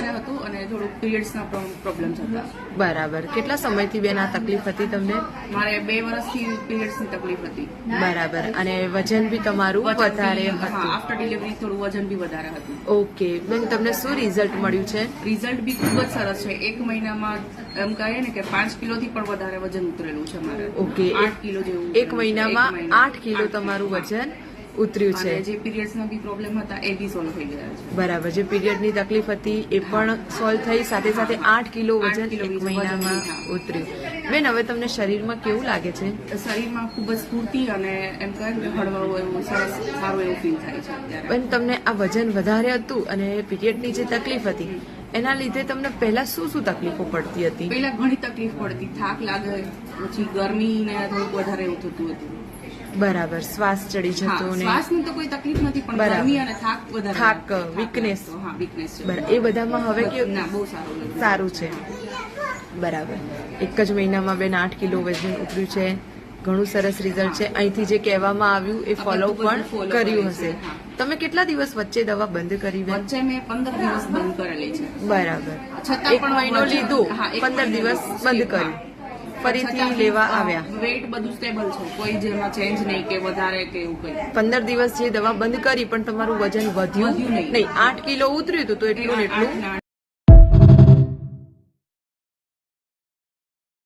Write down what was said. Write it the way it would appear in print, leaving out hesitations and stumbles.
વધારે હતું અને થોડુંક પીરિયડ્સના પ્રોબ્લેમ્સ હતા. બરાબર. કેટલા સમયથી બેન આ તકલીફ હતી તમને? મારે 2 વર્ષથી પીરિયડ્સની તકલીફ હતી. બરાબર. અને વજન બી તમારું વધારે હતું? આફ્ટર ડિલિવરી થોડું વજન બી વધારે હતું. ઓકે બેન, તમને શું રિઝલ્ટ મળ્યું છે? રિઝલ્ટ બી ખૂબ જ સરસ છે. 1 મહિનામાં એમ કહીએ ને કે 5 કિલોથી પણ વધારે વજન ઉતરેલું છે મારે. ઓકે. 8 કિલો જેવું. 1 મહિનામાં 8 કિલો તમારું વજન ઉતર્યું છે. જે પીરિયડ્સના બી પ્રોબ્લેમ હતા એ બી સોલ્વ થઈ ગયા છે. બરાબર. જે પીરિયડની તકલીફ હતી એ પણ સોલ્વ થઈ, સાથે સાથે 8 કિલો વજન 1 મહિનામાં ઉતર્યું. બેન, હવે તમને શરીરમાં કેવું લાગે છે? શરીરમાં ખૂબ જ સ્ફૂર્તિ અને એમ કહે કે હળવાવું એવું સરસ સારું એવું ફીલ થાય છે અત્યારે. બેન, તમને આ વજન વધારે હતું અને પીરિયડની જે તકલીફ હતી એના લીધે તમને પહેલા શું શું તકલીફો પડતી હતી? પહેલા ઘણી તકલીફ પડતી, થાક લાગે, પછી ગરમી ને થોડુંક વધારે એવું થતું હતું. બરાબર. શ્વાસ ચડી જતો ને શ્વાસની તો કોઈ તકલીફ નથી, પણ બરાબર. ગરમી અને થાક વધારે. થાક, weakness. હા, વીકનેસ છે. બરાબર. એ બધામાં હવે કેવું? ના, બહુ સારું લાગ્યું. સારું છે. બરાબર. 1 જ મહિનામાં બેન 8 કિલો વજન ઉતર્યું છે. ઘણું સરસ રિઝલ્ટ છે. અહીંથી જે કહેવામાં આવ્યું એ ફોલો પણ કર્યું હશે. તમે કેટલા દિવસ વચ્ચે દવા બંધ કરી બેન? વચ્ચે મેં 15 દિવસ બંધ કરેલી છે. બરાબર. છતાં 1 મહિનો લીધો, 15 દિવસ બંધ કર્યું, ફરીથી લેવા આવ્યા. વેઇટ બધું સ્ટેબલ છે, કોઈ જેમાં ચેન્જ નહીં કે વધારે કે એવું કંઈ. 15 દિવસ જે દવા બંધ કરી પણ તમારું વજન વધ્યું વધ્યું નહીં. નહીં. 8 કિલો ઉતર્યું હતું તો એટલું ને એટલું